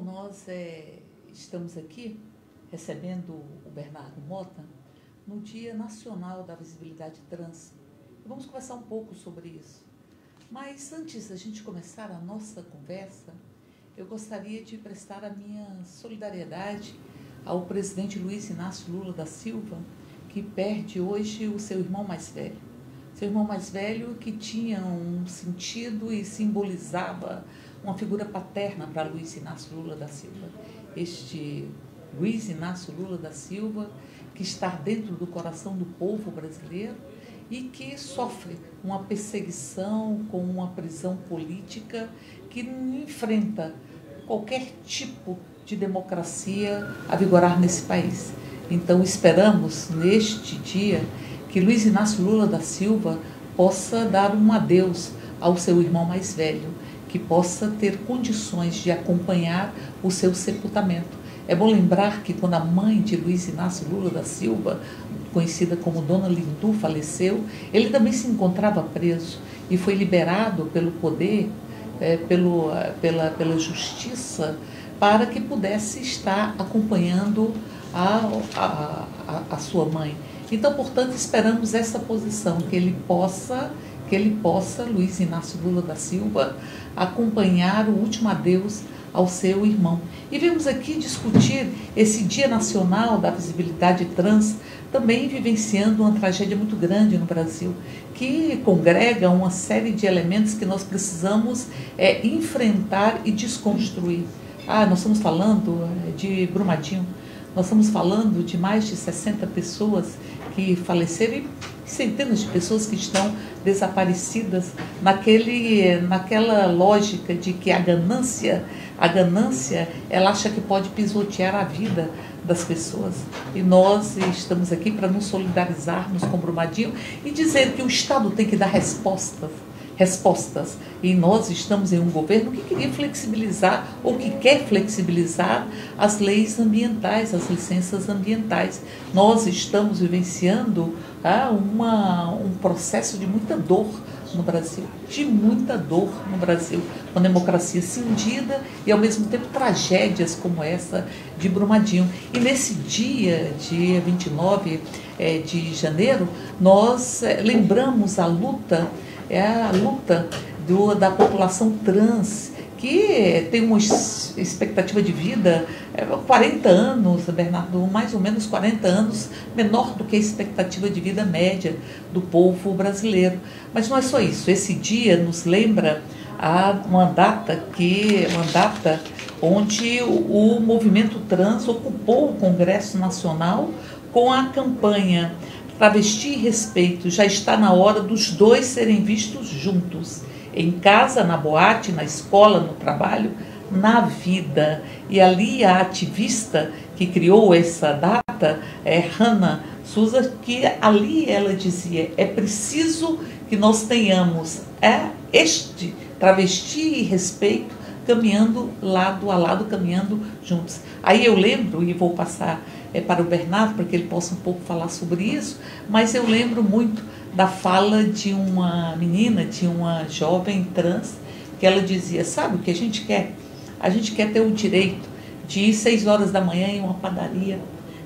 nós estamos aqui recebendo o Bernardo Mota no Dia Nacional da Visibilidade Trans. E vamos conversar um pouco sobre isso. Mas antes da gente começar a nossa conversa, eu gostaria de prestar a minha solidariedade ao presidente Luiz Inácio Lula da Silva, que perde hoje o seu irmão mais velho. Seu irmão mais velho que tinha um sentido e simbolizava uma figura paterna para Luiz Inácio Lula da Silva. Este Luiz Inácio Lula da Silva, que está dentro do coração do povo brasileiro e que sofre uma perseguição com uma prisão política que enfrenta qualquer tipo de democracia a vigorar nesse país. Então esperamos neste dia que Luiz Inácio Lula da Silva possa dar um adeus ao seu irmão mais velho, que possa ter condições de acompanhar o seu sepultamento. É bom lembrar que quando a mãe de Luiz Inácio Lula da Silva, conhecida como Dona Lindu, faleceu, ele também se encontrava preso e foi liberado pelo poder, pela justiça, para que pudesse estar acompanhando a sua mãe. Então, portanto, esperamos essa posição, que ele possa, Luiz Inácio Lula da Silva, acompanhar o último adeus ao seu irmão. E vamos aqui discutir esse Dia Nacional da Visibilidade Trans, também vivenciando uma tragédia muito grande no Brasil, que congrega uma série de elementos que nós precisamos enfrentar e desconstruir. Nós estamos falando de Brumadinho, nós estamos falando de mais de 60 pessoas que faleceram e centenas de pessoas que estão desaparecidas naquela lógica de que a ganância, ela acha que pode pisotear a vida das pessoas. E nós estamos aqui para nos solidarizarmos com Brumadinho e dizer que o Estado tem que dar respostas. E nós estamos em um governo que queria flexibilizar ou que quer flexibilizar as leis ambientais, as licenças ambientais. Nós estamos vivenciando um processo de muita dor no Brasil, uma democracia cindida e ao mesmo tempo tragédias como essa de Brumadinho. E nesse dia 29 de janeiro, nós lembramos a luta da população trans, que tem uma expectativa de vida 40 anos, Bernardo, mais ou menos 40 anos, menor do que a expectativa de vida média do povo brasileiro. Mas não é só isso, esse dia nos lembra uma data onde o movimento trans ocupou o Congresso Nacional com a campanha Travesti e Respeito. Já está na hora dos dois serem vistos juntos, em casa, na boate, na escola, no trabalho, na vida. E ali a ativista que criou essa data é Hannah Souza, que ali ela dizia: é preciso que nós tenhamos este travesti e respeito caminhando lado a lado, caminhando juntos. Aí eu lembro, e vou passar para o Bernardo, para que ele possa um pouco falar sobre isso, mas eu lembro muito da fala de uma menina, de uma jovem trans, que ela dizia: sabe o que a gente quer? A gente quer ter o direito de ir 6 horas da manhã em uma padaria,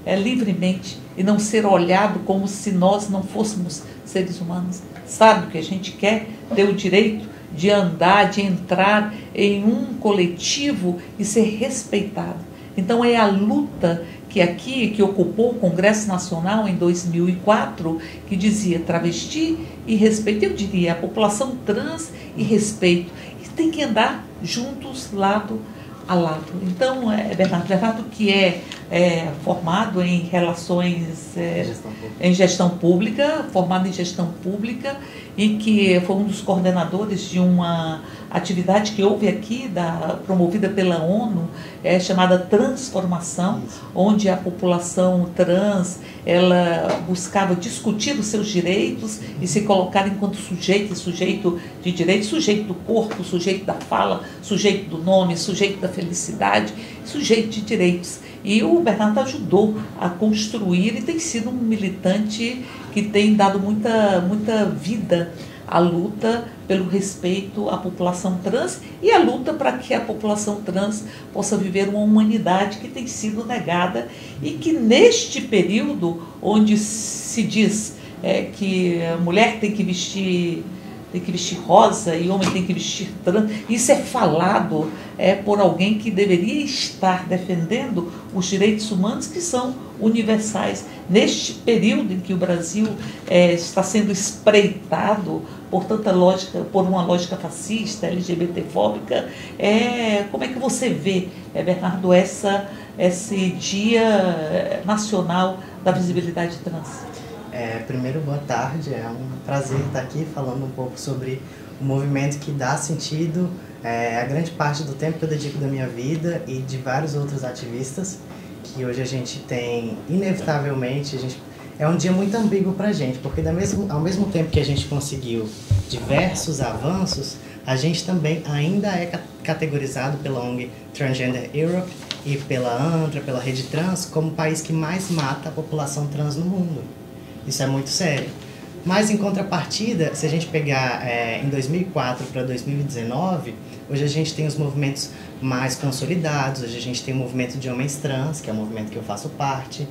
livremente, e não ser olhado como se nós não fôssemos seres humanos. Sabe o que a gente quer? Ter o direito de andar, de entrar em um coletivo e ser respeitado. Então é a luta que ocupou o Congresso Nacional em 2004, que dizia travesti e respeito. Eu diria a população trans e respeito. E tem que andar juntos, lado a lado. Então, Bernardo que é formado em relações, em gestão pública, formado em gestão pública, e que foi um dos coordenadores de uma atividade que houve aqui, promovida pela ONU, chamada Transformação, onde a população trans ela buscava discutir os seus direitos e se colocar enquanto sujeito de direitos, sujeito do corpo, sujeito da fala, sujeito do nome, sujeito da felicidade, sujeito de direitos. E o Bernardo ajudou a construir e tem sido um militante que tem dado muita vida a luta pelo respeito à população trans e a luta para que a população trans possa viver uma humanidade que tem sido negada e que neste período onde se diz que a mulher tem que vestir rosa e homem tem que vestir trans, isso é falado por alguém que deveria estar defendendo os direitos humanos que são universais. Neste período em que o Brasil está sendo espreitado por tanta lógica, por uma lógica fascista, LGBTfóbica, como é que você vê, Bernardo, esse Dia Nacional da Visibilidade Trans? Primeiro, boa tarde, é um prazer estar aqui falando um pouco sobre o movimento que dá sentido a grande parte do tempo que eu dedico da minha vida e de vários outros ativistas, que hoje a gente tem, inevitavelmente, é um dia muito ambíguo para a gente, porque ao mesmo tempo que a gente conseguiu diversos avanços, a gente também ainda é categorizado pela ONG Transgender Europe e pela ANTRA, pela Rede Trans, como o país que mais mata a população trans no mundo. Isso é muito sério. Mas, em contrapartida, se a gente pegar em 2004 para 2019, hoje a gente tem os movimentos mais consolidados. Hoje a gente tem o movimento de homens trans, que é o movimento que eu faço parte.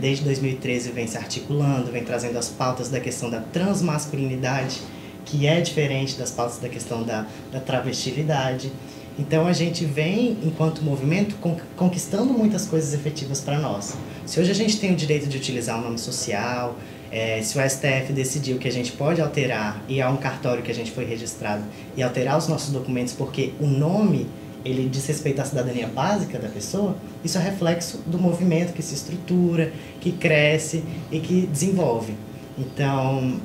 Desde 2013 vem se articulando, vem trazendo as pautas da questão da transmasculinidade, que é diferente das pautas da questão da travestilidade. Então a gente vem, enquanto movimento, conquistando muitas coisas efetivas para nós. Se hoje a gente tem o direito de utilizar o nome social, se o STF decidiu que a gente pode alterar, e há um cartório que a gente foi registrado, e alterar os nossos documentos porque o nome, ele diz respeito à cidadania básica da pessoa, isso é reflexo do movimento que se estrutura, que cresce e que desenvolve. Então,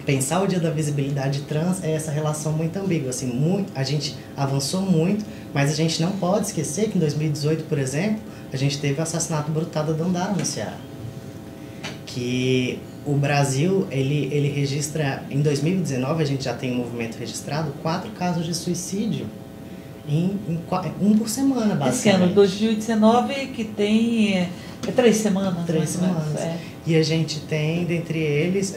pensar o Dia da Visibilidade Trans é essa relação muito ambígua. Assim, a gente avançou muito, mas a gente não pode esquecer que em 2018, por exemplo, a gente teve o assassinato brutal da Dandara no Ceará. Que o Brasil, ele registra, em 2019 a gente já tem um movimento registrado, 4 casos de suicídio, um por semana, basicamente. Esse ano, 2019, que tem 3 semanas. 3 semanas. E a gente tem, dentre eles,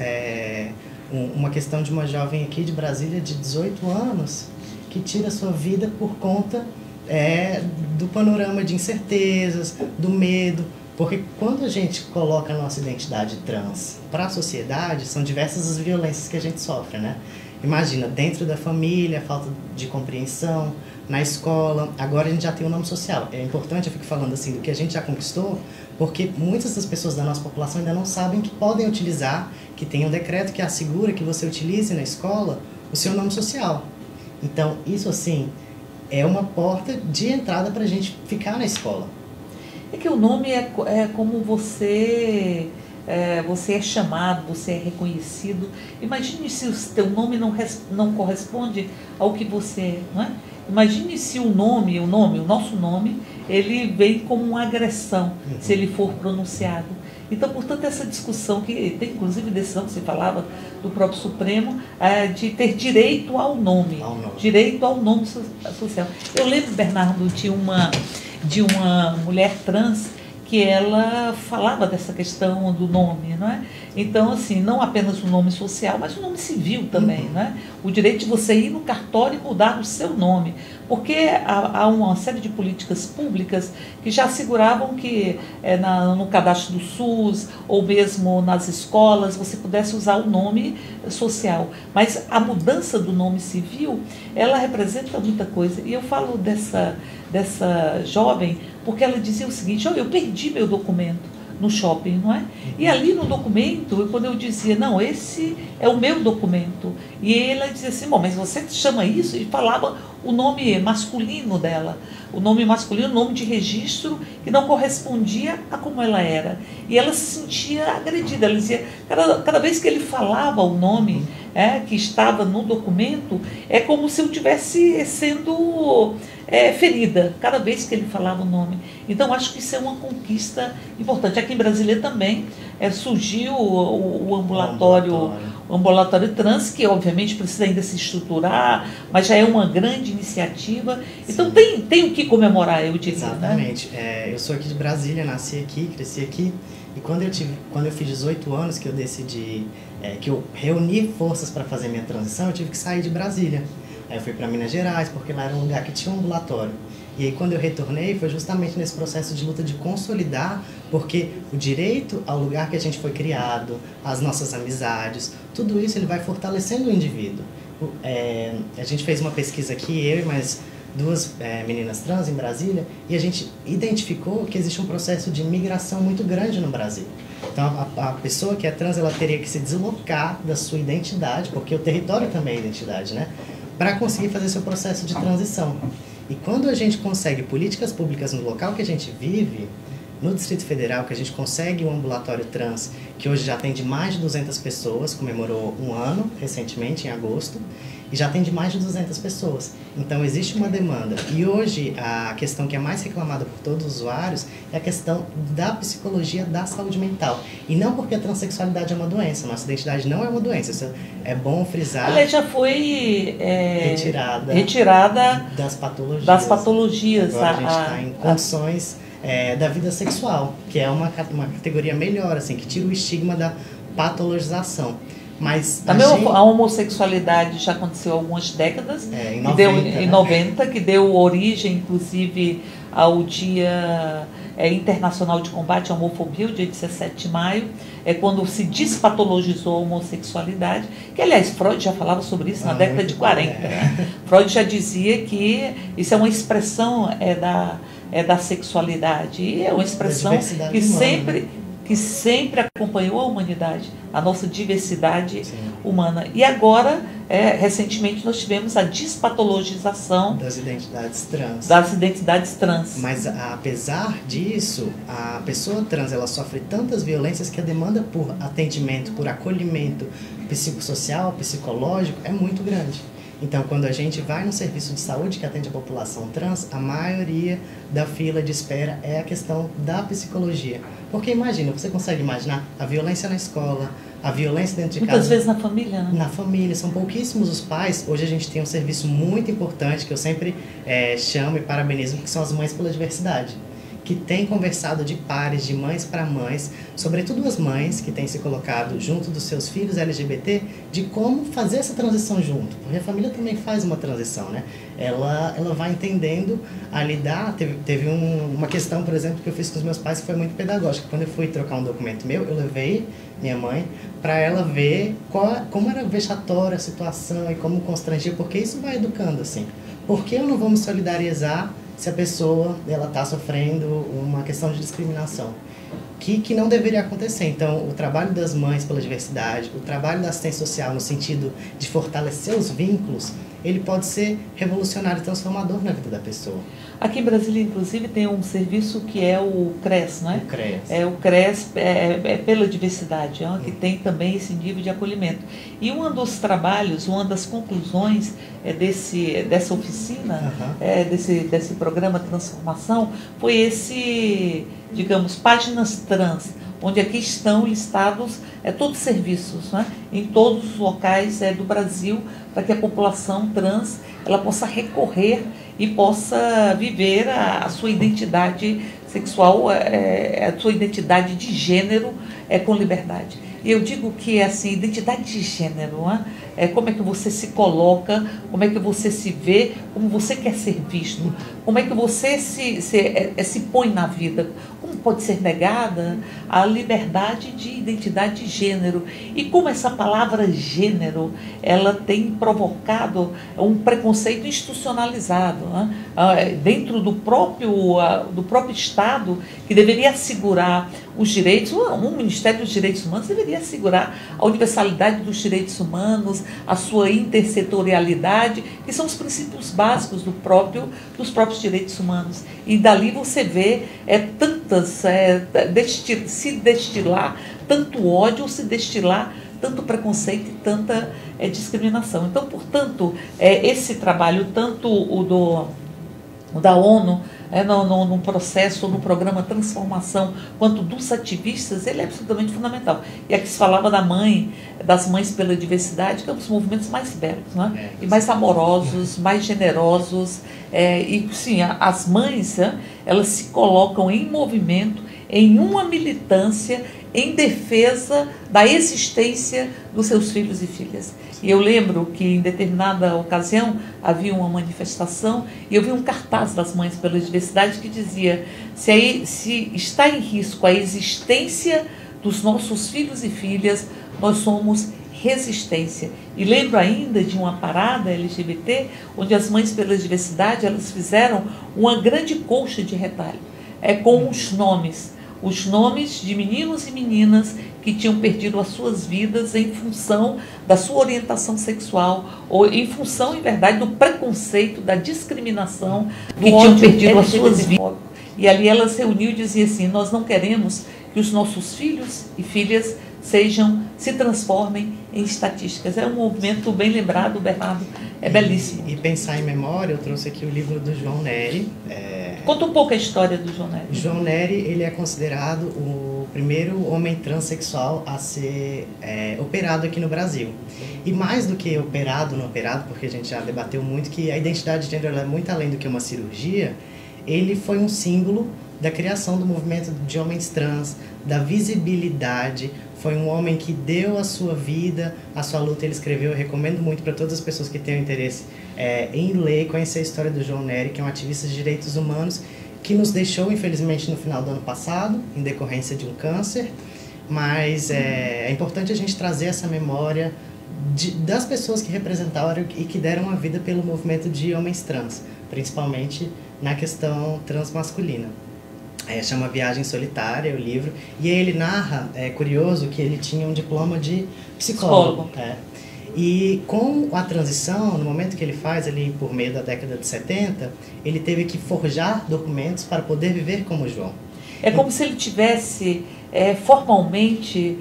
uma questão de uma jovem aqui de Brasília de 18 anos que tira sua vida por conta do panorama de incertezas, do medo, porque quando a gente coloca a nossa identidade trans para a sociedade, são diversas as violências que a gente sofre, né? Imagina, dentro da família, falta de compreensão, na escola, agora a gente já tem um nome social. É importante, eu fico falando assim, do que a gente já conquistou, porque muitas das pessoas da nossa população ainda não sabem que podem utilizar, que tem um decreto que assegura que você utilize na escola o seu nome social. Então, isso assim, é uma porta de entrada para a gente ficar na escola. É que o nome é como você é chamado, você é reconhecido. Imagine se o teu nome não corresponde ao que você é, não é? Imagine se o nosso nome, ele vem como uma agressão, se ele for pronunciado. Então, portanto, essa discussão, que tem inclusive decisão que você falava do próprio Supremo, de ter direito ao nome, direito ao nome social. Eu lembro, Bernardo, de uma mulher trans que ela falava dessa questão do nome, não é? Então, assim, não apenas o nome social, mas o nome civil também, não é? O direito de você ir no cartório e mudar o seu nome, porque há uma série de políticas públicas que já asseguravam que no cadastro do SUS ou mesmo nas escolas você pudesse usar o nome social, mas a mudança do nome civil, ela representa muita coisa. E eu falo dessa jovem porque ela dizia o seguinte: eu perdi meu documento no shopping, não é? E ali no documento, quando eu dizia, não, esse é o meu documento, e ela dizia assim, bom, mas você chama isso? E falava o nome masculino dela, o nome masculino, o nome de registro que não correspondia a como ela era. E ela se sentia agredida, ela dizia, cada vez que ele falava o nome que estava no documento, é como se eu estivesse sendo ferida, cada vez que ele falava o nome. Então, acho que isso é uma conquista importante. Aqui em Brasília também surgiu o ambulatório trans, que obviamente precisa ainda se estruturar, mas já é uma grande iniciativa. Então, tem o que comemorar, eu diria. Exatamente. Né? Eu sou aqui de Brasília, nasci aqui, cresci aqui. E quando eu fiz 18 anos, que eu decidi, que eu reuni forças para fazer minha transição, eu tive que sair de Brasília. Aí eu fui para Minas Gerais, porque lá era um lugar que tinha um ambulatório. E aí quando eu retornei, foi justamente nesse processo de luta de consolidar, porque o direito ao lugar que a gente foi criado, as nossas amizades, tudo isso ele vai fortalecendo o indivíduo. A gente fez uma pesquisa aqui, eu e mais duas meninas trans em Brasília, e a gente identificou que existe um processo de migração muito grande no Brasil. Então, a pessoa que é trans, ela teria que se deslocar da sua identidade, porque o território também é identidade, né? Para conseguir fazer seu processo de transição. E quando a gente consegue políticas públicas no local que a gente vive, no Distrito Federal, que a gente consegue um ambulatório trans, que hoje já atende mais de 200 pessoas, comemorou um ano recentemente, em agosto, e já atende mais de 200 pessoas. Então, existe uma demanda. E hoje, a questão que é mais reclamada por todos os usuários é a questão da psicologia da saúde mental. E não porque a transexualidade é uma doença. Nossa identidade não é uma doença. Isso é bom frisar. Ela já foi retirada das patologias. Agora a gente está em condições da vida sexual, que é uma categoria melhor, assim, que tira o estigma da patologização. Mas também a homossexualidade já aconteceu há algumas décadas, em 90, que deu origem, inclusive, ao Dia Internacional de Combate à Homofobia, o dia 17 de maio, quando se despatologizou a homossexualidade, que, aliás, Freud já falava sobre isso na década de 40. Né? Freud já dizia que isso é uma expressão da sexualidade, e é uma expressão que sempre acompanhou a humanidade, a nossa diversidade humana. E agora, recentemente, nós tivemos a despatologização das identidades trans. Mas, apesar disso, a pessoa trans ela sofre tantas violências que a demanda por atendimento, por acolhimento psicossocial, psicológico, é muito grande. Então, quando a gente vai no serviço de saúde que atende a população trans, a maioria da fila de espera é a questão da psicologia. Porque imagina, você consegue imaginar a violência na escola, a violência dentro de casa. Muitas vezes na família, né? Na família, são pouquíssimos os pais. Hoje a gente tem um serviço muito importante que eu sempre chamo e parabenizo, que são as mães pela diversidade, que têm conversado de pares, de mães para mães, sobretudo as mães que têm se colocado junto dos seus filhos LGBT, de como fazer essa transição junto, porque a família também faz uma transição, né? Ela vai entendendo a lidar. Teve uma questão, por exemplo, que eu fiz com os meus pais que foi muito pedagógica. Quando eu fui trocar um documento meu, eu levei minha mãe para ela ver como era vexatória a situação e como constrangia, porque isso vai educando, assim. Por que eu não vou me solidarizar se a pessoa está sofrendo uma questão de discriminação, que não deveria acontecer. Então, o trabalho das mães pela diversidade, o trabalho da assistência social no sentido de fortalecer os vínculos, ele pode ser revolucionário e transformador na vida da pessoa. Aqui em Brasília, inclusive, tem um serviço que é o CRES, não é? O CRES. O CRES é pela diversidade, que tem também esse nível de acolhimento. E um dos trabalhos, uma das conclusões dessa oficina, desse programa Transformação, foi esse, digamos, páginas trans, onde aqui estão listados todos os serviços, né, em todos os locais do Brasil, para que a população trans ela possa recorrer e possa viver a sua identidade sexual, a sua identidade de gênero com liberdade. E eu digo que assim, identidade de gênero, como é que você se coloca, como é que você se vê, como você quer ser visto, como é que você se põe na vida, como pode ser negada a liberdade de identidade de gênero. E como essa palavra gênero, ela tem provocado um preconceito institucionalizado, dentro do próprio Estado, que deveria assegurar os direitos. O Ministério dos Direitos Humanos deveria assegurar a universalidade dos direitos humanos, a sua intersetorialidade, que são os princípios básicos dos próprios direitos humanos. E dali você vê se destilar tanto ódio, se destilar tanto preconceito e tanta discriminação. Então, portanto, esse trabalho, tanto o da ONU, no processo, no programa Transformação, quanto dos ativistas, ele é absolutamente fundamental. E aqui se falava das mães pela diversidade, que é um dos movimentos mais belos, né? E mais amorosos, mais generosos. E sim, as mães, elas se colocam em movimento, em uma militância, em defesa da existência dos seus filhos e filhas. E eu lembro que em determinada ocasião havia uma manifestação e eu vi um cartaz das Mães pela Diversidade que dizia: se está em risco a existência dos nossos filhos e filhas, nós somos resistência. E lembro ainda de uma parada LGBT onde as Mães pela Diversidade, elas fizeram uma grande colcha de retalho com os nomes de meninos e meninas que tinham perdido as suas vidas em função da sua orientação sexual, ou em função, em verdade, do preconceito, da discriminação, que tinham perdido as suas vidas. E ali ela se reuniu e dizia assim: nós não queremos que os nossos filhos e filhas se transformem em estatísticas. É um movimento bem lembrado, Bernardo, é belíssimo. E pensar em memória, eu trouxe aqui o livro do João Nery. Conta um pouco a história do João Nery. João Nery, ele é considerado o primeiro homem transexual a ser operado aqui no Brasil. E mais do que operado, não operado, porque a gente já debateu muito que a identidade de gênero é muito além do que uma cirurgia, ele foi um símbolo da criação do movimento de homens trans, da visibilidade. Foi um homem que deu a sua vida, a sua luta. Ele escreveu, eu recomendo muito para todas as pessoas que tenham interesse em ler e conhecer a história do João Nery, que é um ativista de direitos humanos, que nos deixou, infelizmente, no final do ano passado, em decorrência de um câncer. Mas é importante a gente trazer essa memória das pessoas que representaram e que deram a vida pelo movimento de homens trans, principalmente na questão transmasculina. Chama Viagem Solitária, o livro. E aí ele narra, é curioso, que ele tinha um diploma de psicólogo. E com a transição, no momento que ele faz, ali por meio da década de 70, ele teve que forjar documentos para poder viver como João. É como se ele tivesse formalmente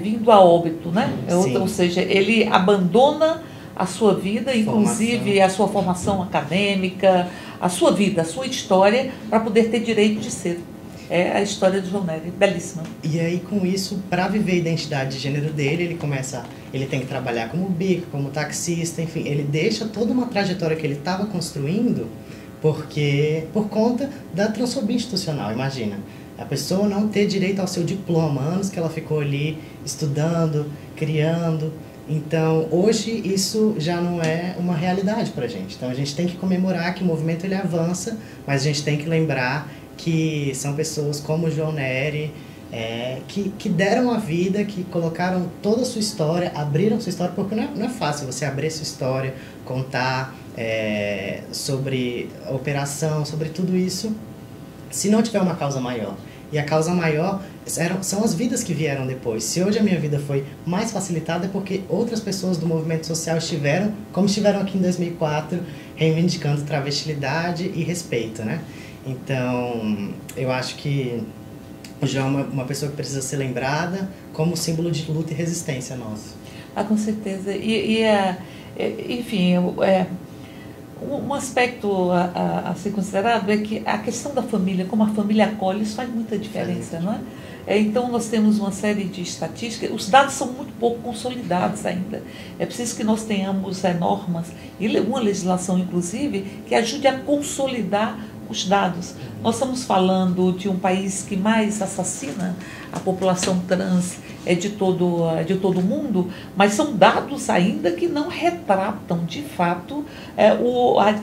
vindo a óbito, né? Ou seja, ele abandona a sua vida, inclusive a sua formação acadêmica, a sua vida, a sua história, para poder ter direito de ser. É a história do João Nery, belíssima. E aí, com isso, para viver a identidade de gênero dele, ele tem que trabalhar como bico, como taxista, enfim, ele deixa toda uma trajetória que ele estava construindo por conta da transfobia institucional. Imagina, a pessoa não ter direito ao seu diploma, anos que ela ficou ali estudando, criando. Então, hoje isso já não é uma realidade para a gente. Então, a gente tem que comemorar que o movimento ele avança, mas a gente tem que lembrar que são pessoas como o João Nery, que deram a vida, que colocaram toda a sua história, abriram sua história, porque não é fácil você abrir sua história, contar sobre a operação, sobre tudo isso, se não tiver uma causa maior. E a causa maior são as vidas que vieram depois. Se hoje a minha vida foi mais facilitada é porque outras pessoas do movimento social estiveram, como estiveram aqui em 2004, reivindicando travestilidade e respeito, né? Então, eu acho que o João é uma pessoa que precisa ser lembrada como símbolo de luta e resistência nossa. Com certeza. Enfim, um aspecto a ser considerado é que a questão da família, como a família acolhe, isso faz muita diferença, não é? Então, nós temos uma série de estatísticas, os dados são muito pouco consolidados ainda. É preciso que nós tenhamos normas e uma legislação, inclusive, que ajude a consolidar os dados. Nós estamos falando de um país que mais assassina a população trans de todo o mundo, mas são dados ainda que não retratam, de fato,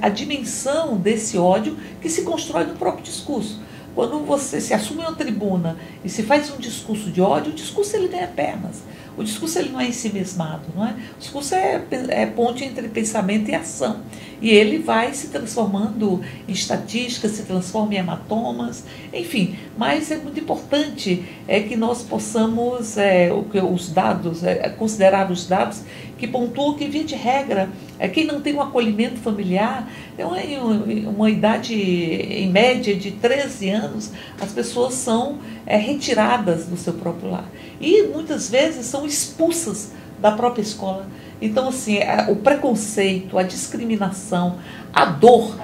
a dimensão desse ódio que se constrói no próprio discurso. Quando você se assume uma tribuna e se faz um discurso de ódio, o discurso ele ganha pernas. O discurso ele não é ensimesmado, não é? O discurso é ponte entre pensamento e ação. E ele vai se transformando em estatísticas, se transforma em hematomas, enfim. Mas é muito importante que nós possamos, os dados, considerar os dados que pontuam que, via de regra, quem não tem um acolhimento familiar, uma idade, em média, de 13 anos, as pessoas são retiradas do seu próprio lar. E, muitas vezes, são expulsas da própria escola. Então, assim, o preconceito, a discriminação, a dor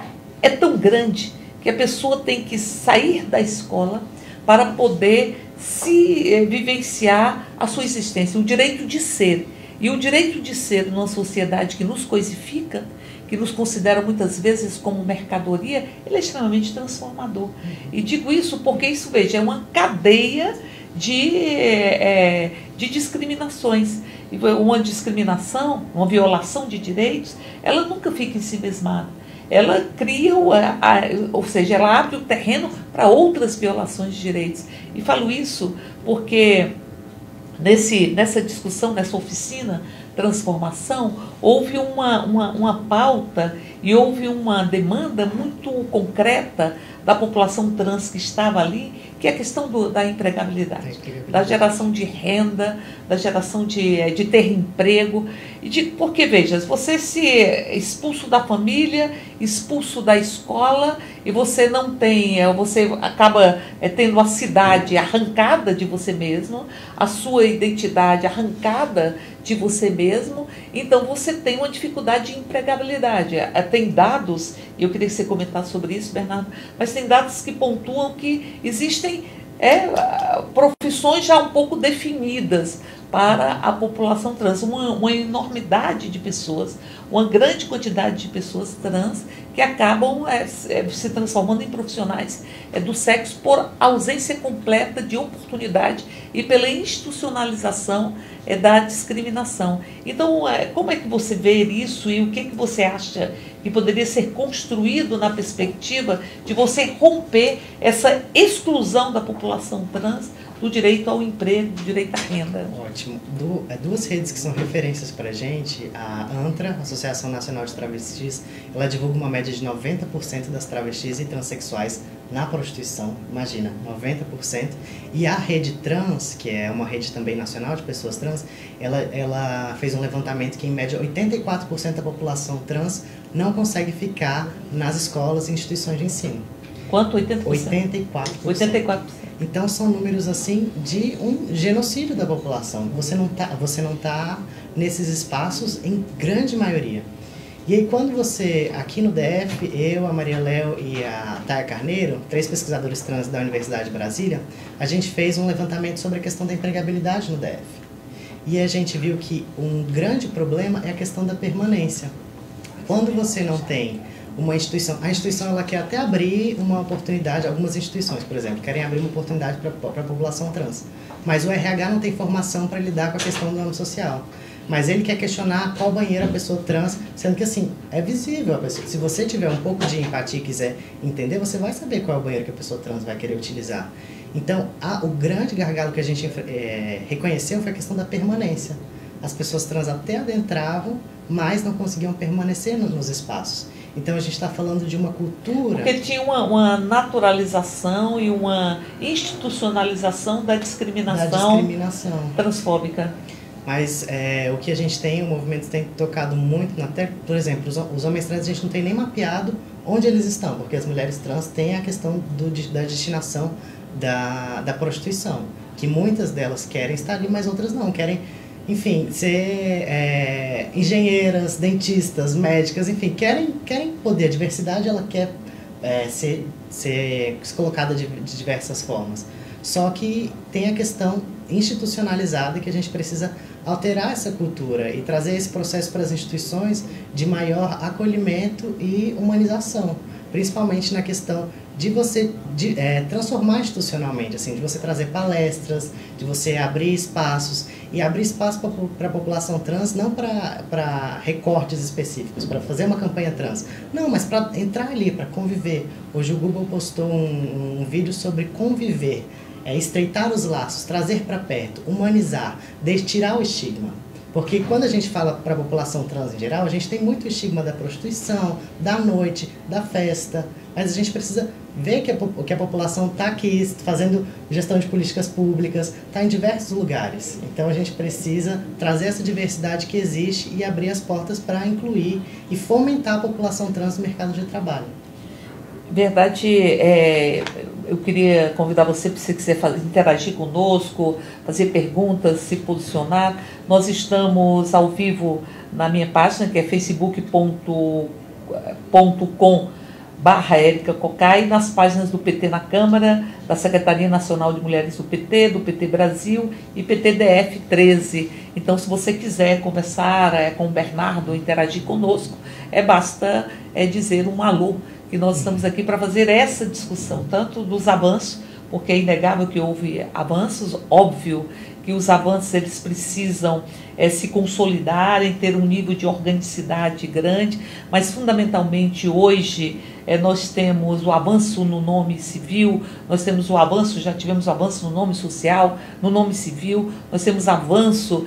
é tão grande que a pessoa tem que sair da escola para poder se vivenciar a sua existência, o direito de ser. E o direito de ser numa sociedade que nos coisifica, que nos considera muitas vezes como mercadoria, ele é extremamente transformador. E digo isso porque isso, veja, é uma cadeia de discriminações. Uma discriminação, uma violação de direitos, ela nunca fica em si mesmada. Ela cria, ou seja, ela abre o terreno para outras violações de direitos. E falo isso porque nessa discussão, nessa oficina transformação, houve uma pauta e houve uma demanda muito concreta da população trans que estava ali, que é a questão da empregabilidade, da geração de renda, da geração de ter emprego. Porque, veja, você se expulso da família, expulso da escola, e você não tem, você acaba tendo a cidade arrancada de você mesmo, a sua identidade arrancada de você mesmo, então você tem uma dificuldade de empregabilidade. Tem dados, e eu queria que você comentasse sobre isso, Bernardo, mas tem dados que pontuam que existem profissões já um pouco definidas para a população trans, uma enormidade de pessoas, uma grande quantidade de pessoas trans que acabam se transformando em profissionais do sexo por ausência completa de oportunidade e pela institucionalização da discriminação. Então, como é que você vê isso e o que você acha que poderia ser construído na perspectiva de você romper essa exclusão da população trans do direito ao emprego, do direito à renda? Ótimo. Duas redes que são referências para a gente, a ANTRA, Associação Nacional de Travestis, ela divulga uma média de 90% das travestis e transexuais na prostituição, imagina, 90%. E a Rede Trans, que é uma rede também nacional de pessoas trans, ela fez um levantamento que, em média, 84% da população trans não consegue ficar nas escolas e instituições de ensino. Quanto? 80%? 84%. 84%. Então, são números, assim, de um genocídio da população. Você não tá nesses espaços em grande maioria. E aí, quando você, aqui no DF, eu, a Maria Léo e a Taya Carneiro, 3 pesquisadores trans da Universidade de Brasília, a gente fez um levantamento sobre a questão da empregabilidade no DF. E a gente viu que um grande problema é a questão da permanência. Quando você não tem uma instituição, a instituição ela quer até abrir uma oportunidade, algumas instituições, por exemplo, querem abrir uma oportunidade para a população trans, mas o RH não tem formação para lidar com a questão do âmbito social. Mas ele quer questionar qual banheiro a pessoa trans, sendo que, assim, é visível a pessoa. Se você tiver um pouco de empatia e quiser entender, você vai saber qual é o banheiro que a pessoa trans vai querer utilizar. Então, o grande gargalo que a gente reconheceu foi a questão da permanência. As pessoas trans até adentravam, mas não conseguiam permanecer nos espaços. Então, a gente está falando de uma cultura... Porque tinha uma naturalização e uma institucionalização da discriminação transfóbica. Mas o que a gente tem, o movimento tem tocado muito na terra. Por exemplo, os homens trans a gente não tem nem mapeado onde eles estão, porque as mulheres trans têm a questão da destinação da prostituição, que muitas delas querem estar ali, mas outras não, querem, enfim, ser engenheiras, dentistas, médicas, enfim, querem poder. A diversidade, ela quer ser colocada de diversas formas. Só que tem a questão institucionalizada que a gente precisa alterar essa cultura e trazer esse processo para as instituições de maior acolhimento e humanização, principalmente na questão de você transformar institucionalmente, assim, de você trazer palestras, de você abrir espaços, e abrir espaço para a população trans, não para recortes específicos, para fazer uma campanha trans, não, mas para entrar ali, para conviver. Hoje o Google postou um vídeo sobre conviver, estreitar os laços, trazer para perto, humanizar, tirar o estigma. Porque quando a gente fala para a população trans em geral, a gente tem muito estigma da prostituição, da noite, da festa, mas a gente precisa ver que a população está aqui fazendo gestão de políticas públicas, está em diversos lugares. Então a gente precisa trazer essa diversidade que existe e abrir as portas para incluir e fomentar a população trans no mercado de trabalho. Verdade, eu queria convidar você, se você quiser interagir conosco, fazer perguntas, se posicionar. Nós estamos ao vivo na minha página, que é facebook.com Érica Cocai, nas páginas do PT na Câmara, da Secretaria Nacional de Mulheres do PT Brasil e PTDF 13. Então, se você quiser conversar com o Bernardo, interagir conosco, basta dizer um alô, que nós estamos aqui para fazer essa discussão, tanto dos avanços, porque é inegável que houve avanços, óbvio que os avanços eles precisam se consolidarem, ter um nível de organicidade grande, mas fundamentalmente hoje nós temos o avanço no nome civil, nós temos o avanço, já tivemos o avanço no nome social, no nome civil, nós temos avanço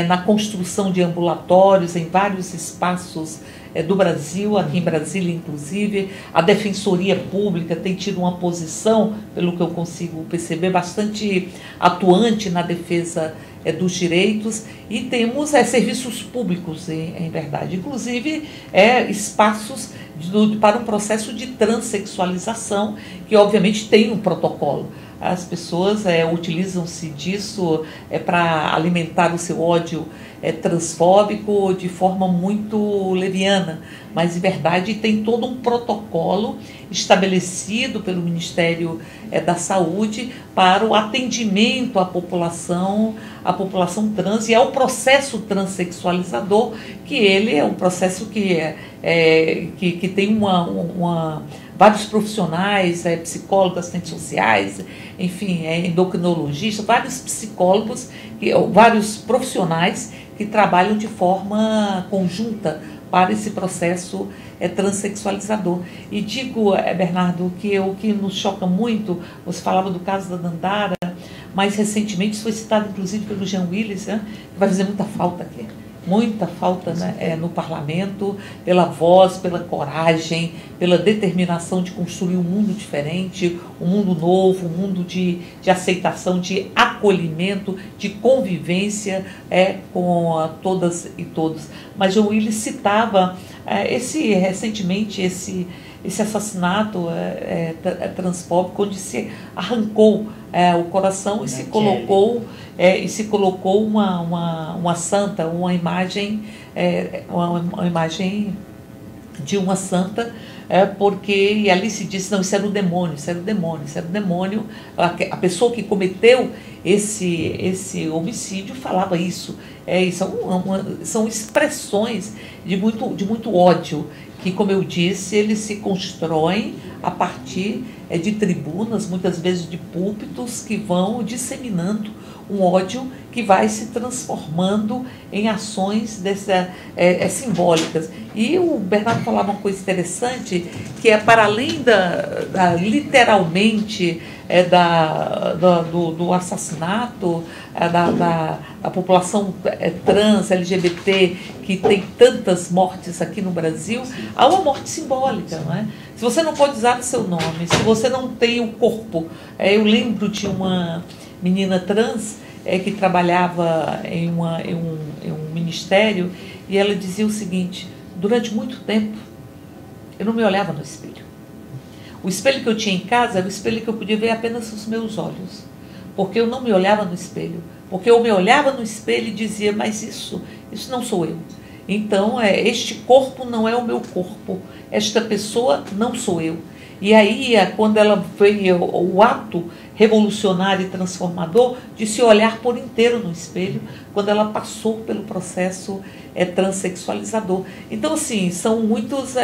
na construção de ambulatórios em vários espaços do Brasil, aqui em Brasília inclusive. A Defensoria Pública tem tido uma posição, pelo que eu consigo perceber, bastante atuante na defesa dos direitos, e temos serviços públicos, em verdade, inclusive espaços para um processo de transexualização, que obviamente tem um protocolo. As pessoas utilizam-se disso para alimentar o seu ódio transfóbico de forma muito leviana, mas em verdade tem todo um protocolo estabelecido pelo Ministério da Saúde para o atendimento à população trans, e ao processo transexualizador, que ele é um processo que tem vários profissionais, psicólogos, assistentes sociais, enfim, endocrinologistas, vários psicólogos, vários profissionais que trabalham de forma conjunta para esse processo transexualizador. E digo, Bernardo, que o que nos choca muito, você falava do caso da Dandara, mas recentemente isso foi citado inclusive pelo Jean Willis, que vai fazer muita falta aqui. Muita falta, né, no parlamento, pela voz, pela coragem, pela determinação de construir um mundo diferente, um mundo novo, um mundo de aceitação, de acolhimento, de convivência com todas e todos. Mas João Willis citava recentemente esse assassinato transfóbico, onde se arrancou o coração e se colocou uma santa, uma imagem de uma santa, porque ali se disse, não, isso era o demônio, a pessoa que cometeu esse homicídio falava isso. São expressões de muito ódio, que, como eu disse, eles se constroem a partir de tribunas, muitas vezes de púlpitos, que vão disseminando um ódio que vai se transformando em ações simbólicas. E o Bernardo falava uma coisa interessante, que para além literalmente do assassinato da população trans, LGBT, que tem tantas mortes aqui no Brasil, há uma morte simbólica, não é? Se você não pode usar o seu nome, se você não tem o corpo. Eu lembro de uma menina trans que trabalhava em um ministério, e ela dizia o seguinte: durante muito tempo eu não me olhava no espelho. O espelho que eu tinha em casa era o espelho que eu podia ver apenas os meus olhos, porque eu não me olhava no espelho, porque eu me olhava no espelho e dizia, mas isso não sou eu. Então, este corpo não é o meu corpo, esta pessoa não sou eu. E aí, quando ela veio o ato revolucionário e transformador de se olhar por inteiro no espelho, quando ela passou pelo processo transexualizador. Então, assim, são muitas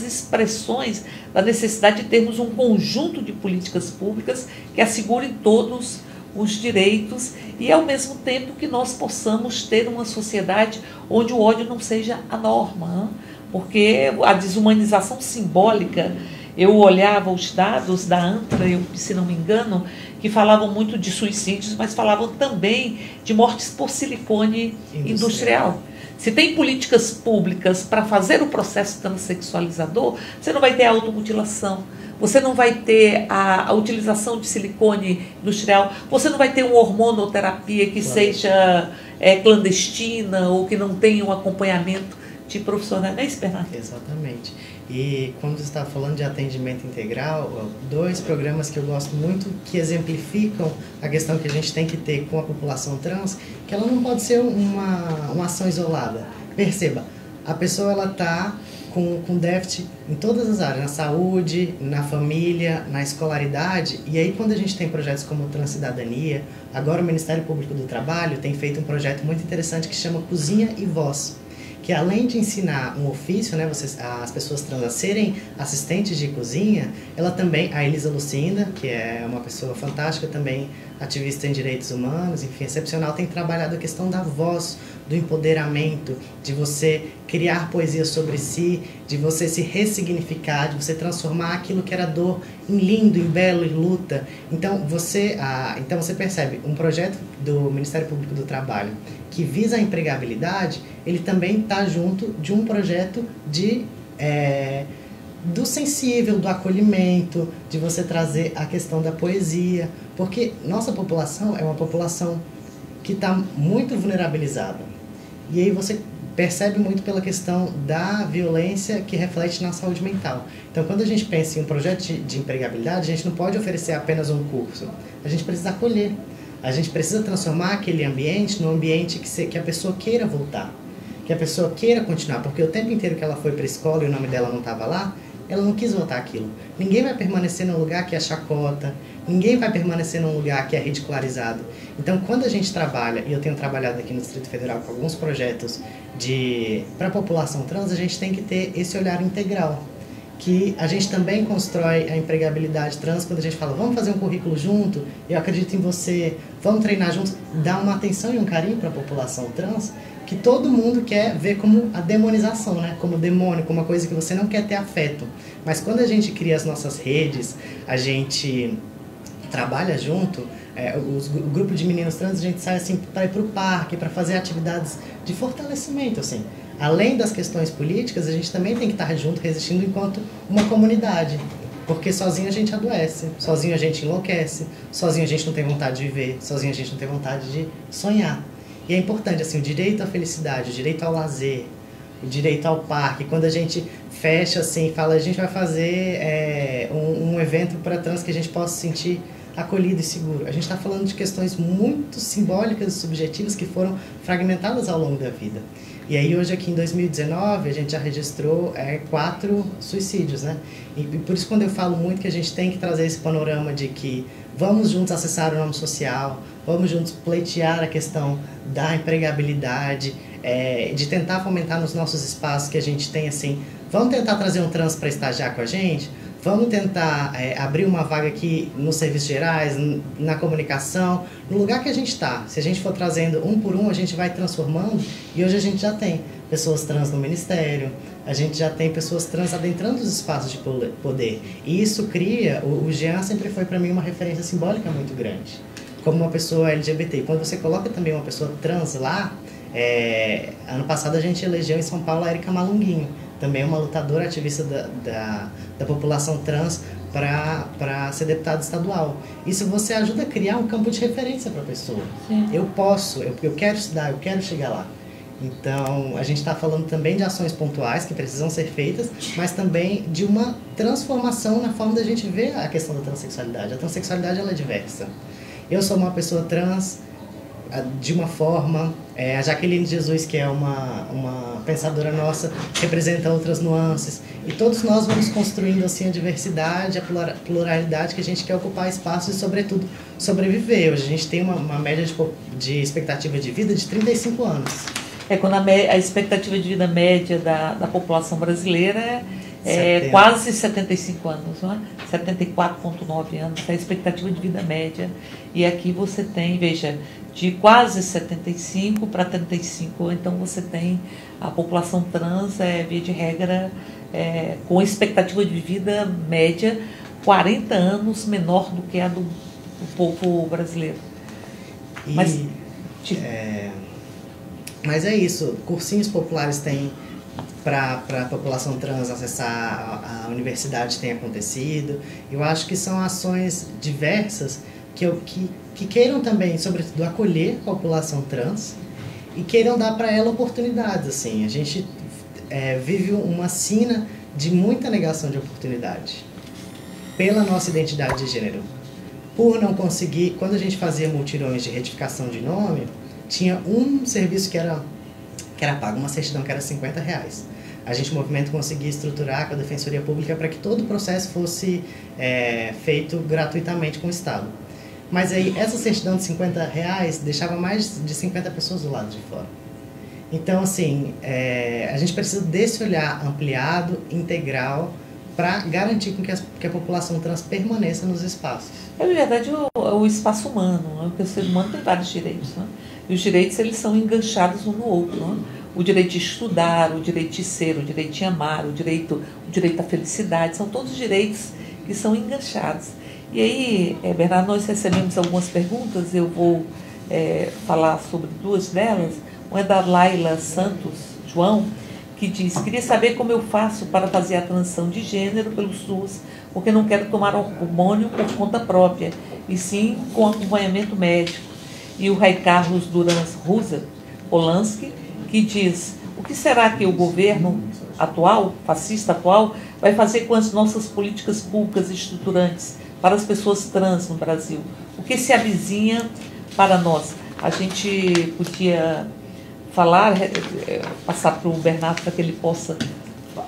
expressões da necessidade de termos um conjunto de políticas públicas que assegurem todos os direitos, e ao mesmo tempo que nós possamos ter uma sociedade onde o ódio não seja a norma, porque a desumanização simbólica. Eu olhava os dados da ANTRA, se não me engano, que falavam muito de suicídios, mas falavam também de mortes por silicone industrial. Se tem políticas públicas para fazer o processo transexualizador, você não vai ter automutilação, você não vai ter a utilização de silicone industrial, você não vai ter uma hormonoterapia que seja clandestina ou que não tenha um acompanhamento de profissionais. Não é isso, Bernardo? Exatamente. E quando você está falando de atendimento integral, 2 programas que eu gosto muito, que exemplificam a questão que a gente tem que ter com a população trans, que ela não pode ser uma ação isolada. Perceba, a pessoa está com déficit em todas as áreas, na saúde, na família, na escolaridade. E aí, quando a gente tem projetos como o Transcidadania, agora o Ministério Público do Trabalho tem feito um projeto muito interessante que chama Cozinha e Voz, que além de ensinar um ofício, né, as pessoas trans a serem assistentes de cozinha, ela também, a Elisa Lucinda, que é uma pessoa fantástica também, ativista em direitos humanos, enfim, excepcional, tem trabalhado a questão da voz, do empoderamento, de você criar poesia sobre si, de você se ressignificar, de você transformar aquilo que era dor em lindo, em belo, em luta. Então você percebe, um projeto do Ministério Público do Trabalho que visa a empregabilidade, ele também está junto de um projeto do sensível, do acolhimento, de você trazer a questão da poesia, porque nossa população é uma população que está muito vulnerabilizada. E aí você percebe muito pela questão da violência que reflete na saúde mental. Então, quando a gente pensa em um projeto de empregabilidade, a gente não pode oferecer apenas um curso. A gente precisa acolher. A gente precisa transformar aquele ambiente num ambiente que a pessoa queira voltar, que a pessoa queira continuar, porque o tempo inteiro que ela foi para a escola e o nome dela não estava lá, ela não quis voltar aquilo. Ninguém vai permanecer num lugar que é chacota, ninguém vai permanecer num lugar que é ridicularizado. Então, quando a gente trabalha, e eu tenho trabalhado aqui no Distrito Federal com alguns projetos para a população trans, a gente tem que ter esse olhar integral, que a gente também constrói a empregabilidade trans quando a gente fala, vamos fazer um currículo junto, eu acredito em você, vamos treinar juntos, dar uma atenção e um carinho para a população trans, que todo mundo quer ver como a demonização, né? Como demônio, como uma coisa que você não quer ter afeto. Mas quando a gente cria as nossas redes, a gente trabalha junto, o grupo de meninos trans, a gente sai assim para ir para o parque, para fazer atividades de fortalecimento, assim. Além das questões políticas, a gente também tem que estar junto, resistindo enquanto uma comunidade. Porque sozinho a gente adoece, sozinho a gente enlouquece, sozinho a gente não tem vontade de viver, sozinho a gente não tem vontade de sonhar. E é importante, assim, o direito à felicidade, o direito ao lazer, o direito ao parque. Quando a gente fecha, assim, fala, a gente vai fazer um evento para trans que a gente possa se sentir acolhido e seguro. A gente está falando de questões muito simbólicas e subjetivas que foram fragmentadas ao longo da vida. E aí hoje aqui em 2019 a gente já registrou 4 suicídios, né? E por isso quando eu falo muito que a gente tem que trazer esse panorama de que vamos juntos acessar o nome social, vamos juntos pleitear a questão da empregabilidade, de tentar fomentar nos nossos espaços que a gente tem, assim, vamos tentar trazer um trans para estagiar com a gente, vamos tentar abrir uma vaga aqui nos serviços gerais, na comunicação, no lugar que a gente está. Se a gente for trazendo um por um, a gente vai transformando, e hoje a gente já tem pessoas trans no ministério, a gente já tem pessoas trans adentrando os espaços de poder. E isso cria, o Jean sempre foi para mim uma referência simbólica muito grande, como uma pessoa LGBT. Quando você coloca também uma pessoa trans lá, ano passado a gente elegeu em São Paulo a Érica Malunguinho, também uma lutadora ativista da população trans para ser deputada estadual. Isso você ajuda a criar um campo de referência para a pessoa. Sim. Eu quero estudar, eu quero chegar lá. Então, a gente está falando também de ações pontuais que precisam ser feitas, mas também de uma transformação na forma da gente ver a questão da transexualidade. A transexualidade ela é diversa. Eu sou uma pessoa trans de uma forma, a Jaqueline Jesus, que é uma pensadora nossa, representa outras nuances, e todos nós vamos construindo assim a diversidade, a pluralidade que a gente quer ocupar espaços e, sobretudo, sobreviver. Hoje a gente tem uma média de expectativa de vida de 35 anos. Quando a expectativa de vida média da população brasileira é quase 75 anos, não é? 74,9 anos, é a expectativa de vida média. E aqui você tem, veja, de quase 75 para 35, então você tem a população trans, via de regra, com expectativa de vida média 40 anos menor do que a do povo brasileiro. Mas é isso, cursinhos populares têm para a população trans acessar a universidade tem acontecido. Eu acho que são ações diversas que queiram também, sobretudo, acolher a população trans e queiram dar para ela oportunidades. Assim. A gente vive uma sina de muita negação de oportunidade pela nossa identidade de gênero. Por não conseguir, quando a gente fazia multirões de retificação de nome, tinha um serviço que era pago, uma certidão que era R$50. o movimento conseguia estruturar com a Defensoria Pública para que todo o processo fosse feito gratuitamente com o Estado. Mas aí, essa certidão de R$50 deixava mais de 50 pessoas do lado de fora. Então, assim, a gente precisa desse olhar ampliado, integral, para garantir que a população trans permaneça nos espaços. É verdade, o espaço humano, né? Porque o ser humano tem vários direitos, né? E os direitos, eles são enganchados um no outro, né? O direito de estudar, o direito de ser, o direito de amar, o direito à felicidade, são todos direitos que são enganchados. E aí, Bernardo, nós recebemos algumas perguntas, eu vou falar sobre duas delas. Uma é da Laila Santos João, que diz: queria saber como eu faço para fazer a transição de gênero pelo SUS, porque não quero tomar hormônio por conta própria, e sim com acompanhamento médico. E o Ray Carlos Durans Rusa Polanski, que diz: o que será que o governo atual, fascista atual, vai fazer com as nossas políticas públicas estruturantes para as pessoas trans no Brasil? O que se avizinha para nós? A gente podia falar, passar para o Bernardo para que ele possa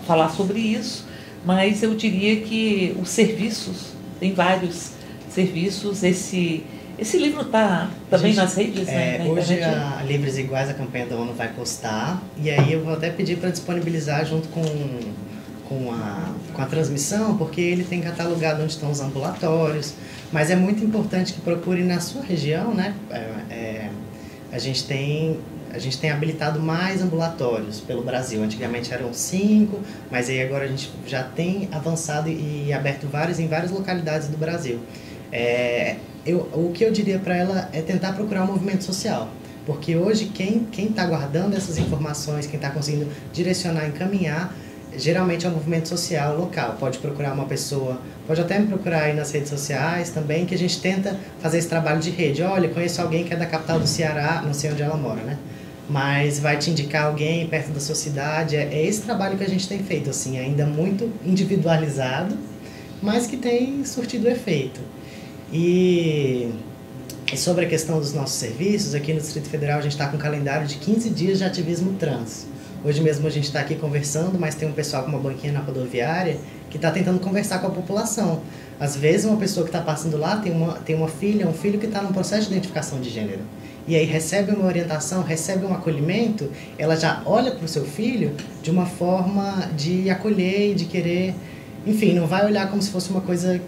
falar sobre isso, mas eu diria que os serviços, tem vários serviços, esse livro está também nas redes, né, na hoje internet. A Livres Iguais, a campanha da ONU, vai postar, e aí eu vou até pedir para disponibilizar junto com a transmissão, porque ele tem catalogado onde estão os ambulatórios, mas é muito importante que procure na sua região, né? A gente tem habilitado mais ambulatórios pelo Brasil. Antigamente eram 5, mas aí agora a gente já tem avançado e aberto em várias localidades do Brasil. O que eu diria para ela é tentar procurar um movimento social, porque hoje quem está guardando essas informações, quem está conseguindo direcionar, encaminhar, geralmente é um movimento social local. Pode procurar uma pessoa, pode até me procurar aí nas redes sociais também, que a gente tenta fazer esse trabalho de rede. Olha, conheço alguém que é da capital do Ceará, não sei onde ela mora, né? Mas vai te indicar alguém perto da sua cidade. É esse trabalho que a gente tem feito, assim, ainda muito individualizado, mas que tem surtido efeito. E sobre a questão dos nossos serviços, aqui no Distrito Federal a gente está com um calendário de 15 dias de ativismo trans. Hoje mesmo a gente está aqui conversando, mas tem um pessoal com uma banquinha na rodoviária que está tentando conversar com a população. Às vezes uma pessoa que está passando lá tem uma filha, um filho que está num processo de identificação de gênero. E aí recebe uma orientação, recebe um acolhimento, ela já olha para o seu filho de uma forma de acolher e de querer... Enfim, não vai olhar como se fosse uma coisa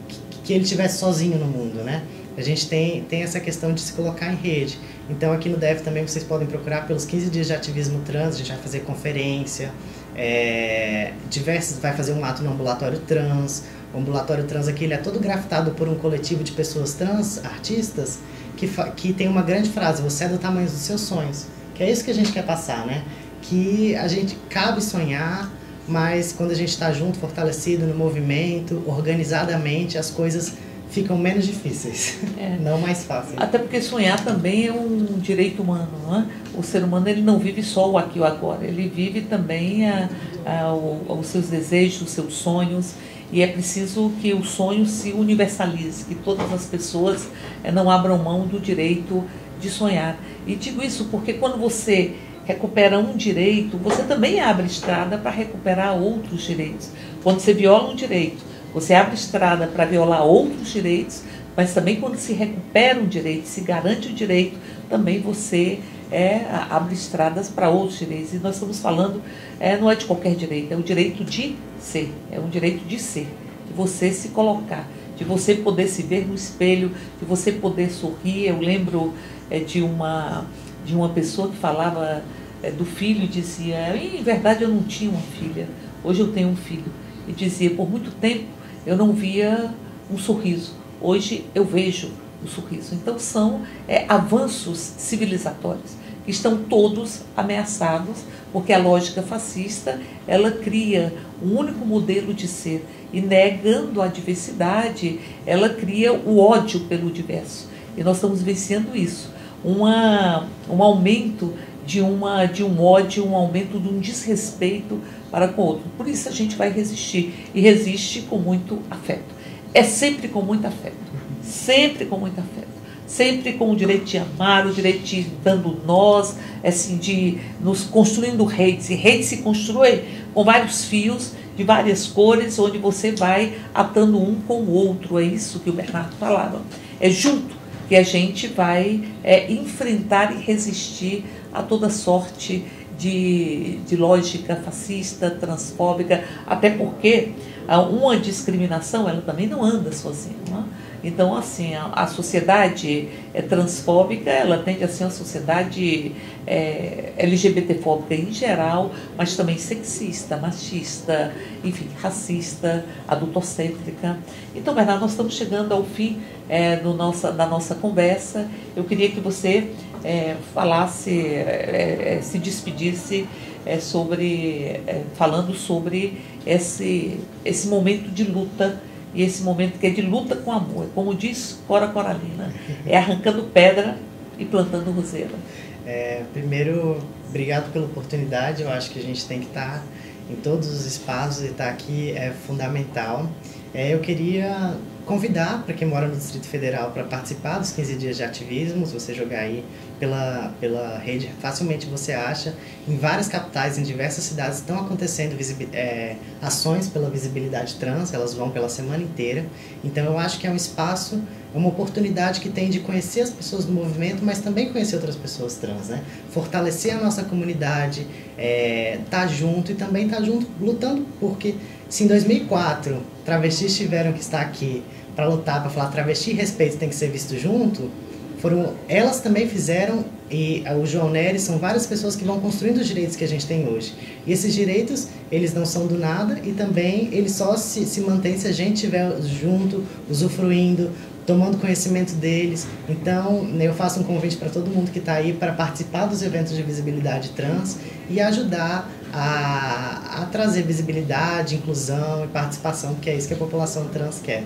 que ele estivesse sozinho no mundo, né? A gente tem essa questão de se colocar em rede. Então aqui no DF também vocês podem procurar pelos 15 dias de ativismo trans, a gente vai fazer conferência, vai fazer um ato no ambulatório trans. O ambulatório trans aqui ele é todo grafitado por um coletivo de pessoas trans, artistas, que tem uma grande frase: você é do tamanho dos seus sonhos. Que é isso que a gente quer passar, né? Que a gente cabe sonhar, mas quando a gente está junto, fortalecido no movimento, organizadamente, as coisas ficam menos difíceis, não mais fáceis. Até porque sonhar também é um direito humano, não é? O ser humano ele não vive só o aqui e o agora, ele vive também os seus desejos, os seus sonhos, e é preciso que o sonho se universalize, que todas as pessoas não abram mão do direito de sonhar. E digo isso porque quando você recupera um direito, você também abre estrada para recuperar outros direitos. Quando você viola um direito, você abre estrada para violar outros direitos, mas também quando se recupera um direito, se garante o direito, também você abre estradas para outros direitos. E nós estamos falando, não é de qualquer direito, é o direito de ser, é um direito de ser, de você se colocar, de você poder se ver no espelho, de você poder sorrir. Eu lembro de uma pessoa que falava do filho e dizia: em verdade eu não tinha uma filha, hoje eu tenho um filho. E dizia: por muito tempo eu não via um sorriso, hoje eu vejo o sorriso. Então são avanços civilizatórios que estão todos ameaçados, porque a lógica fascista ela cria um único modelo de ser e, negando a diversidade, ela cria o ódio pelo diverso. E nós estamos vencendo isso, um aumento de um ódio, um aumento de um desrespeito para com o outro. Por isso a gente vai resistir, e resiste com muito afeto. É sempre com muito afeto, sempre com muito afeto. Sempre com o direito de amar, o direito de dando nós, assim, de nos construindo redes. E rede se constrói com vários fios de várias cores, onde você vai atando um com o outro. É isso que o Bernardo falava. É junto que a gente vai enfrentar e resistir a toda sorte de lógica fascista, transfóbica, até porque uma discriminação, ela também não anda sozinha, não é? Então, assim, a sociedade transfóbica, ela tende a ser uma sociedade LGBTfóbica em geral, mas também sexista, machista, enfim, racista, adultocêntrica. Então, Bernardo, nós estamos chegando ao fim da nossa conversa. Eu queria que você falasse, se despedisse falando sobre esse momento de luta, e esse momento que é de luta com amor. Como diz Cora Coralina, é arrancando pedra e plantando roseira. Primeiro, obrigado pela oportunidade. Eu acho que a gente tem que estar em todos os espaços, e estar aqui é fundamental. Eu queria convidar para quem mora no Distrito Federal para participar dos 15 dias de ativismo. Se você jogar aí pela rede, facilmente você acha. Em várias capitais, em diversas cidades, estão acontecendo ações pela visibilidade trans. Elas vão pela semana inteira. Então eu acho que é um espaço, é uma oportunidade que tem de conhecer as pessoas do movimento, mas também conhecer outras pessoas trans, né? Fortalecer a nossa comunidade, tá junto, e também tá junto lutando, porque se em 2004 travestis tiveram que estar aqui para lutar, para falar travesti e respeito tem que ser visto junto, elas também fizeram, e o João Nery, são várias pessoas que vão construindo os direitos que a gente tem hoje. E esses direitos, eles não são do nada, e também eles só se mantêm se a gente estiver junto, usufruindo, tomando conhecimento deles. Então, eu faço um convite para todo mundo que está aí para participar dos eventos de visibilidade trans e ajudar a trazer visibilidade, inclusão e participação, porque é isso que a população trans quer.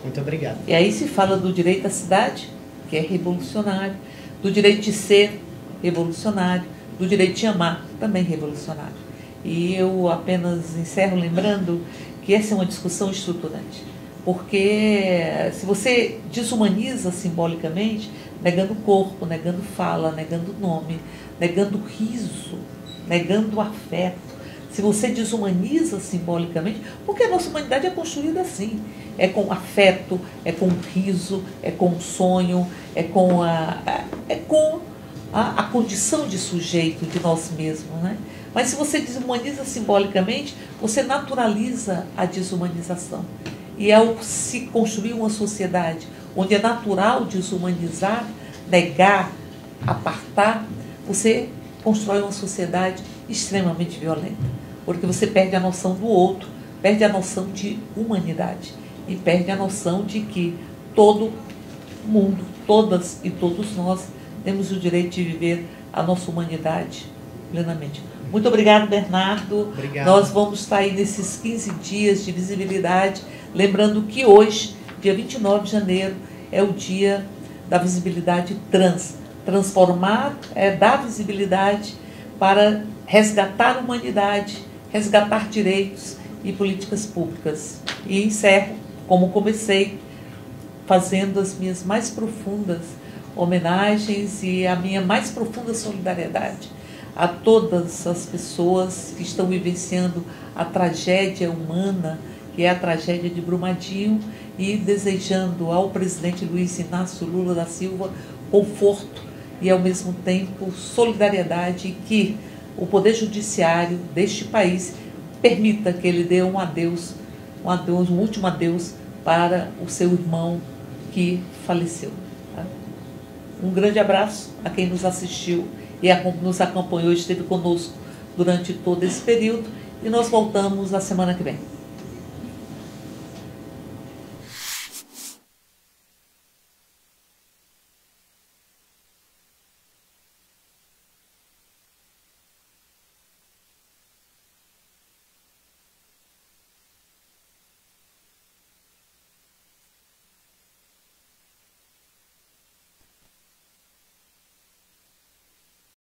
Muito obrigado. E aí se fala do direito à cidade, que é revolucionário, do direito de ser, revolucionário, do direito de amar, também revolucionário. E eu apenas encerro lembrando que essa é uma discussão estruturante, porque se você desumaniza simbolicamente, negando corpo, negando fala, negando nome, negando riso, negando afeto, se você desumaniza simbolicamente, porque a nossa humanidade é construída assim, é com afeto, é com riso, é com sonho, é com a condição de sujeito de nós mesmos, né? Mas se você desumaniza simbolicamente, você naturaliza a desumanização. E ao se construir uma sociedade onde é natural desumanizar, negar, apartar, você constrói uma sociedade extremamente violenta, porque você perde a noção do outro, perde a noção de humanidade e perde a noção de que todo mundo, todas e todos nós temos o direito de viver a nossa humanidade plenamente. Muito obrigado, Bernardo. Obrigado. Nós vamos estar aí nesses 15 dias de visibilidade, lembrando que hoje, dia 29 de janeiro, é o dia da visibilidade trans. Transformar, dar visibilidade para resgatar a humanidade, resgatar direitos e políticas públicas. E encerro, como comecei, fazendo as minhas mais profundas homenagens e a minha mais profunda solidariedade a todas as pessoas que estão vivenciando a tragédia humana, que é a tragédia de Brumadinho, e desejando ao presidente Luiz Inácio Lula da Silva conforto e, ao mesmo tempo, solidariedade, e que o Poder Judiciário deste país permita que ele dê um último adeus para o seu irmão que faleceu. Tá? Um grande abraço a quem nos assistiu e nos acompanhou, esteve conosco durante todo esse período, e nós voltamos na semana que vem.